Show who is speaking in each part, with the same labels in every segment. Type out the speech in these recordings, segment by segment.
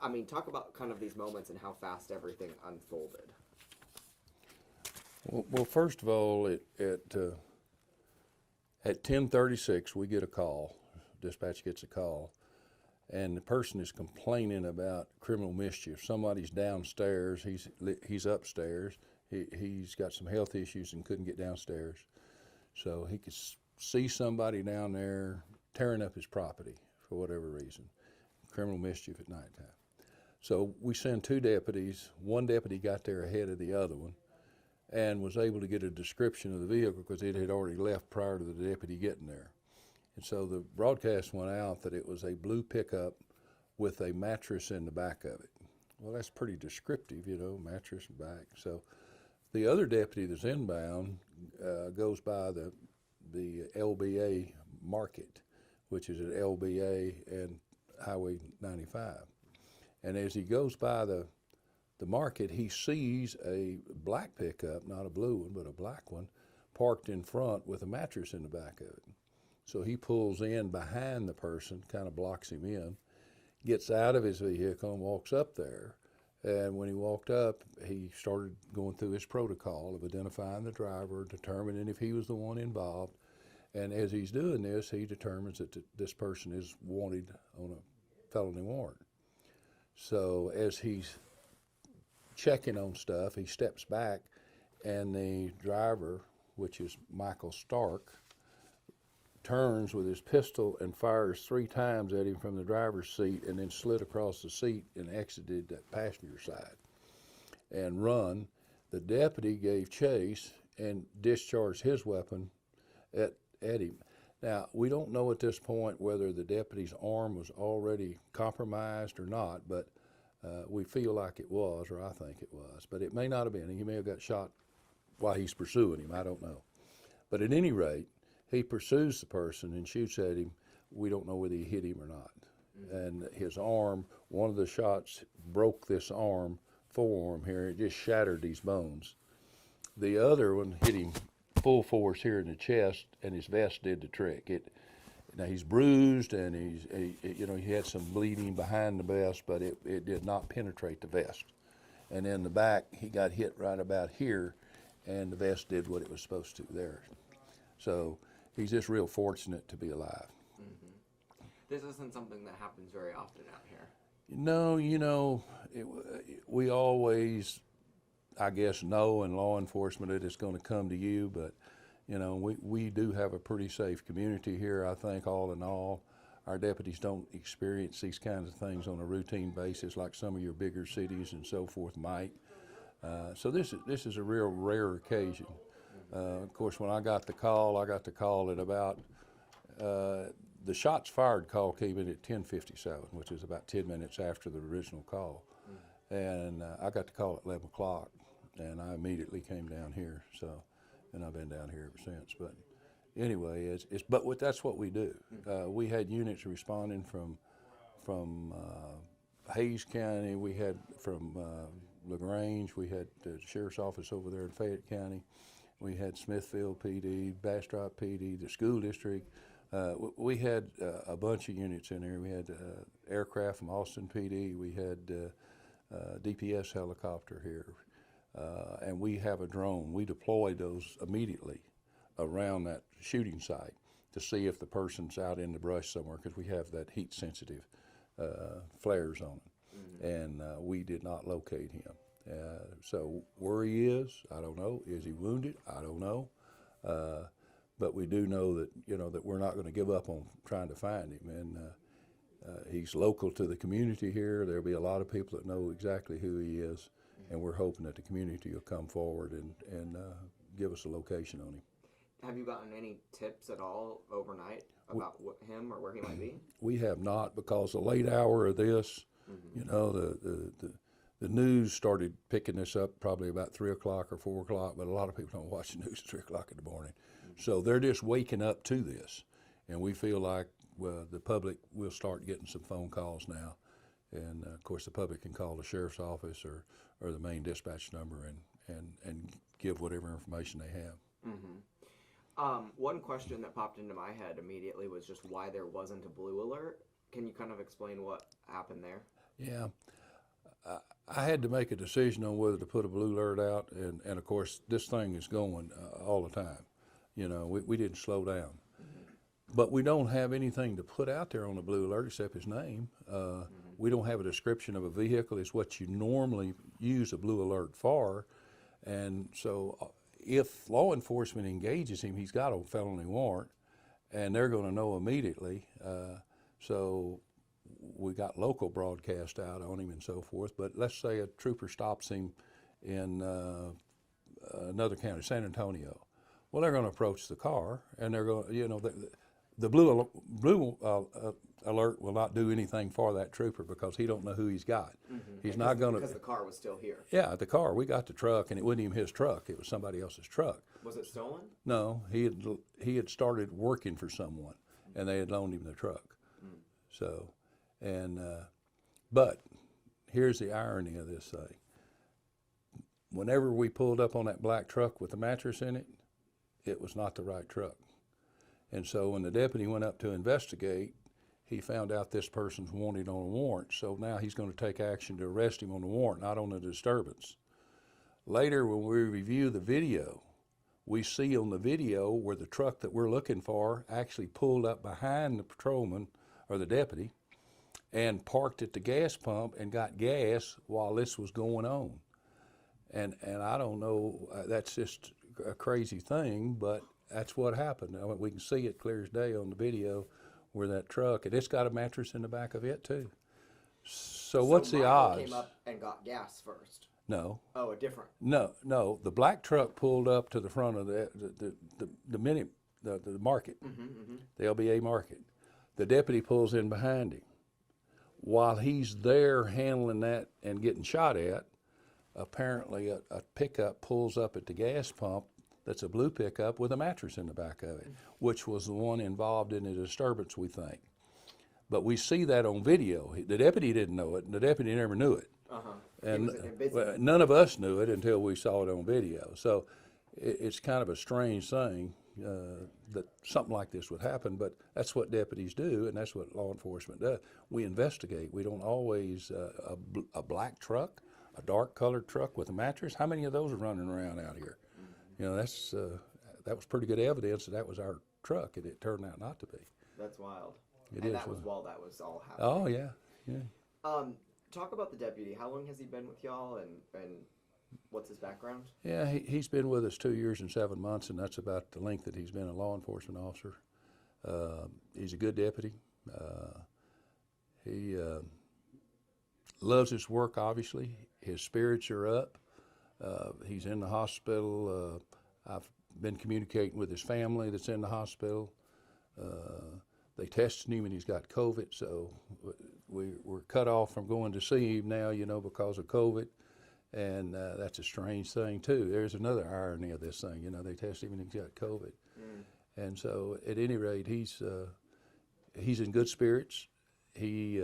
Speaker 1: I mean, talk about kind of these moments and how fast everything unfolded.
Speaker 2: Well, first of all, at 10:36 we get a call. Dispatch gets a call, and the person is complaining about criminal mischief. Somebody's downstairs. He's upstairs. He's got some health issues and couldn't get downstairs, so he could see somebody down there tearing up his property for whatever reason. Criminal mischief at nighttime. So we send 2 deputies. One deputy got there ahead of the other one and was able to get a description of the vehicle because it had already left prior to the deputy getting there. And so the broadcast went out that it was a blue pickup with a mattress in the back of it. Well, that's pretty descriptive, mattress and back. So the other deputy that's inbound goes by the LBA market, which is at LBA and Highway 95. And as he goes by the market, he sees a black pickup, not a blue one, but a black one, parked in front with a mattress in the back of it. So he pulls in behind the person, kind of blocks him in, gets out of his vehicle and walks up there. And when he walked up, he started going through his protocol of identifying the driver, determining if he was the one involved. And as he's doing this, he determines that this person is wanted on a felony warrant. So as he's checking on stuff, he steps back, and the driver, which is Michael Stark, turns with his pistol and fires 3 times at him from the driver's seat, and then slid across the seat and exited that passenger side and run. The deputy gave chase and discharged his weapon at him. Now, we don't know at this point whether the deputy's arm was already compromised or not, but we feel like it was, or I think it was. But it may not have been. He may have got shot while he's pursuing him. I don't know. But at any rate, he pursues the person and shoots at him. We don't know whether he hit him or not. And his arm, one of the shots broke this arm, forearm here. It just shattered these bones. The other one hit him full force here in the chest, and his vest did the trick. Now he's bruised, and he had some bleeding behind the vest, but it did not penetrate the vest. And in the back, he got hit right about here, and the vest did what it was supposed to there. So he's just real fortunate to be alive.
Speaker 1: Mm-hmm. This isn't something that happens very often out here.
Speaker 2: No, we always, I guess, know in law enforcement that it's going to come to you, but we do have a pretty safe community here, I think, all in all. Our deputies don't experience these kinds of things on a routine basis like some of your bigger cities and so forth might. So this is a real rare occasion. Of course, when I got the call at about, the shots fired call came in at 10:57, which is about 10 minutes after the original call. And I got the call at 11 o'clock, and I immediately came down here. So, and I've been down here ever since. But anyway, that's what we do. We had units responding from Hayes County. We had from LaGrange. We had the sheriff's office over there in Fayette County. We had Smithfield PD, Bastrop PD, the school district. We had a bunch of units in there. We had aircraft from Austin PD. We had DPS helicopter here. And we have a drone. We deploy those immediately around that shooting site to see if the person's out in the brush somewhere, because we have that heat sensitive flares on it. Mm-hmm. And we did not locate him. So where he is, I don't know. Is he wounded? I don't know. But we do know that, that we're not going to give up on trying to find him. And he's local to the community here. There'll be a lot of people that know exactly who he is. And we're hoping that the community will come forward and give us a location on him.
Speaker 1: Have you gotten any tips at all overnight about him or where he might be?
Speaker 2: We have not, because the late hour of this, the news started picking this up probably about 3 o'clock or 4 o'clock, but a lot of people don't watch the news at 3 o'clock in the morning. Mm-hmm. So they're just waking up to this. And we feel like the public will start getting some phone calls now. And of course, the public can call the sheriff's office or the main dispatch number and give whatever information they have.
Speaker 1: Mm-hmm. One question that popped into my head immediately was just why there wasn't a blue alert. Can you kind of explain what happened there?
Speaker 2: Yeah. I had to make a decision on whether to put a blue alert out, and of course, this thing is going all the time. You know, we didn't slow down. But we don't have anything to put out there on the blue alert except his name. We don't have a description of a vehicle. It's what you normally use a blue alert for. And so if law enforcement engages him, he's got a felony warrant, and they're going to know immediately. So we got local broadcast out on him and so forth. But let's say a trooper stops him in another county, San Antonio. Well, they're going to approach the car, and they're going, you know, the blue alert will not do anything for that trooper because he don't know who he's got. He's not going to.
Speaker 1: Because the car was still here.
Speaker 2: Yeah, the car. We got the truck, and it wasn't even his truck. It was somebody else's truck.
Speaker 1: Was it stolen?
Speaker 2: No, he had started working for someone, and they had loaned him the truck. So, and but here's the irony of this thing. Whenever we pulled up on that black truck with the mattress in it, it was not the right truck. And so when the deputy went up to investigate, he found out this person's wanted on a warrant. So now he's going to take action to arrest him on the warrant, not on the disturbance. Later, when we review the video, we see on the video where the truck that we're looking for actually pulled up behind the patrolman or the deputy and parked at the gas pump and got gas while this was going on. And I don't know, that's just a crazy thing, but that's what happened. I mean, we can see it clear as day on the video where that truck, and it's got a mattress in the back of it too. So what's the
Speaker 1: Michael
Speaker 2: odds?
Speaker 1: Came up and got gas first.
Speaker 2: No.
Speaker 1: Oh, a different.
Speaker 2: No. The black truck pulled up to the front of the market, the LBA market. The deputy pulls in behind him. While he's there handling that and getting shot at, apparently a pickup pulls up at the gas pump that's a blue pickup with a mattress in the back of it, which was the one involved in the disturbance, we think. But we see that on video. The deputy didn't know it, and the deputy never knew it. And none of us knew it until we saw it on video. So it's kind of a strange thing that something like this would happen, but that's what deputies do, and that's what law enforcement does. We investigate. We don't always, a black truck, a dark colored truck with a mattress, how many of those are running around out here? You know, that was pretty good evidence that was our truck, and it turned out not to be.
Speaker 1: That's wild.
Speaker 2: It
Speaker 1: and
Speaker 2: is
Speaker 1: that was
Speaker 2: wild.
Speaker 1: while that was all happening.
Speaker 2: Oh, yeah.
Speaker 1: Talk about the deputy. How long has he been with y'all, and what's his background? Yeah,
Speaker 2: He's been with us 2 years and 7 months, and that's about the length that he's been a law enforcement officer. He's a good deputy. He loves his work, obviously. His spirits are up. He's in the hospital. I've been communicating with his family that's in the hospital. They tested him and he's got COVID, so we're cut off from going to see him now, you know, because of COVID. And that's a strange thing, too. There's another irony of this thing. You know, they tested him and he's got COVID. And so, at any rate, he's in good spirits. He,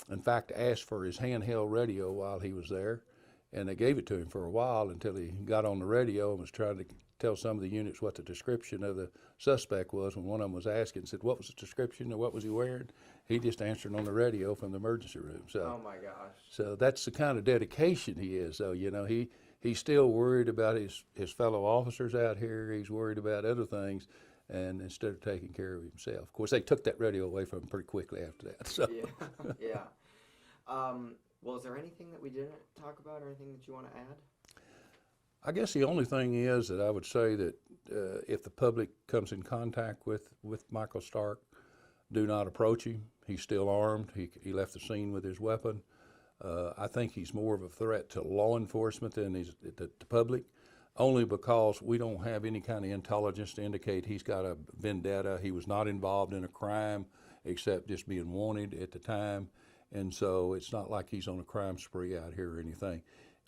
Speaker 2: in fact, asked for his handheld radio while he was there. And they gave it to him for a while until he got on the radio and was trying to tell some of the units what the description of the suspect was. When one of them was asking, said, what was the description or what was he wearing? He just answered on the radio from the emergency room. So,
Speaker 1: oh my gosh.
Speaker 2: So that's the kind of dedication he is. So, you know, he's still worried about his fellow officers out here. He's worried about other things. And instead of taking care of himself. Of course, they took that radio away from him pretty quickly after that. So.
Speaker 1: Yeah. Well, is there anything that we didn't talk about or anything that you want to add?
Speaker 2: I guess the only thing is that I would say that if the public comes in contact with Michael Stark, do not approach him. He's still armed. He left the scene with his weapon. I think he's more of a threat to law enforcement than he's the public, only because we don't have any kind of intelligence to indicate he's got a vendetta. He was not involved in a crime except just being wanted at the time. And so it's not like he's on a crime spree out here or anything.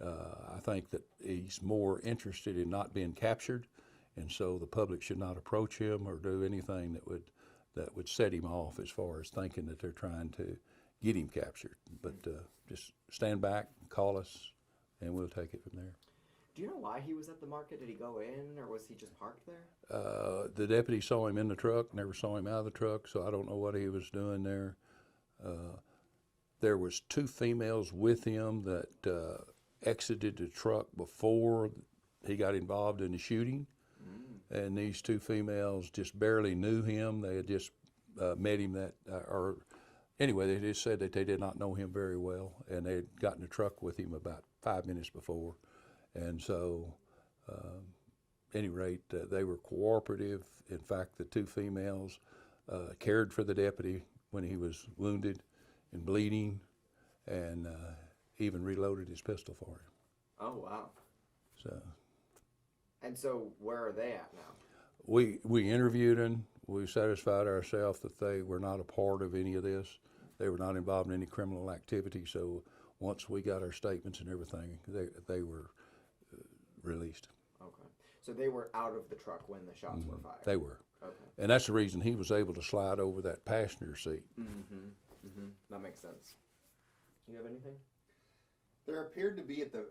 Speaker 2: I think that he's more interested in not being captured, and so the public should not approach him or do anything that would set him off as far as thinking that they're trying to get him captured. But just stand back, call us, and we'll take it from there.
Speaker 1: Do you know why he was at the market? Did he go in, or was he just parked there?
Speaker 2: The deputy saw him in the truck, never saw him out of the truck, so I don't know what he was doing there. there was 2 females with him that exited the truck before he got involved in the shooting. And these 2 females just barely knew him. They had just met him or anyway, they just said that they did not know him very well, and they had gotten in the truck with him about 5 minutes before. And so, any rate, they were cooperative. In fact, the 2 females cared for the deputy when he was wounded and bleeding, and even reloaded his pistol for him.
Speaker 1: Oh, wow.
Speaker 2: So.
Speaker 1: And so where are they at now?
Speaker 2: We interviewed them. We satisfied ourselves that they were not a part of any of this. They were not involved in any criminal activity. So once we got our statements and everything, they were released.
Speaker 1: Okay. So they were out of the truck when the shots were fired?
Speaker 2: They were.
Speaker 1: Okay.
Speaker 2: And that's the reason he was able to slide over that passenger seat.
Speaker 1: That makes sense. You have anything?
Speaker 3: There appeared to be at the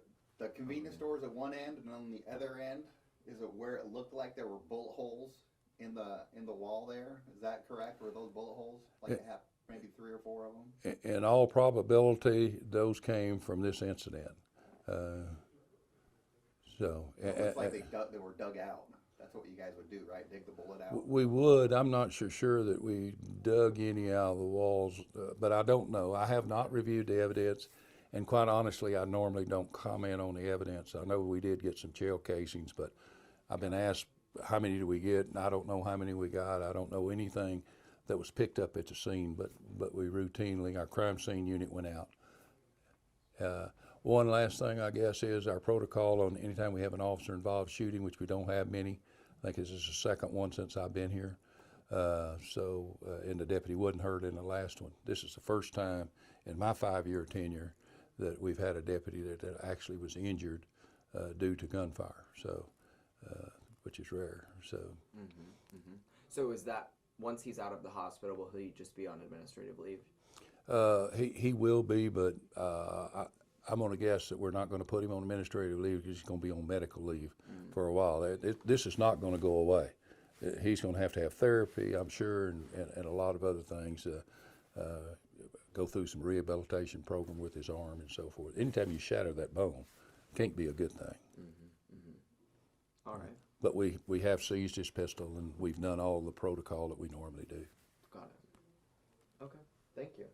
Speaker 3: convenience stores at one end, and on the other end is it where it looked like there were bullet holes in the wall there. Is that correct? Were those bullet holes? Like they have maybe 3 or 4 of them?
Speaker 2: In all probability, those came from this incident.
Speaker 3: It looks like they were dug out. That's what you guys would do, right? Dig the bullet out?
Speaker 2: We would. I'm not sure that we dug any out of the walls, but I don't know. I have not reviewed the evidence, and quite honestly, I normally don't comment on the evidence. I know we did get some shell casings, but I've been asked how many did we get, and I don't know how many we got. I don't know anything that was picked up at the scene, but we routinely, our crime scene unit went out. One last thing, I guess, is our protocol on anytime we have an officer-involved shooting, which we don't have many. I think this is the second one since I've been here. And the deputy wasn't hurt in the last one. This is the first time in my 5-year tenure that we've had a deputy that actually was injured due to gunfire, so, which is rare. So.
Speaker 1: So is that, once he's out of the hospital, will he just be on administrative leave?
Speaker 2: He will be, but I'm going to guess that we're not going to put him on administrative leave because he's going to be on medical leave for a while. This is not going to go away. He's going to have therapy, I'm sure, and a lot of other things. Go through some rehabilitation program with his arm and so forth. Anytime you shatter that bone, it can't be a good thing.
Speaker 1: All right.
Speaker 2: But we have seized his pistol, and we've done all the protocol that we normally do.
Speaker 1: Got it. Okay. Thank you.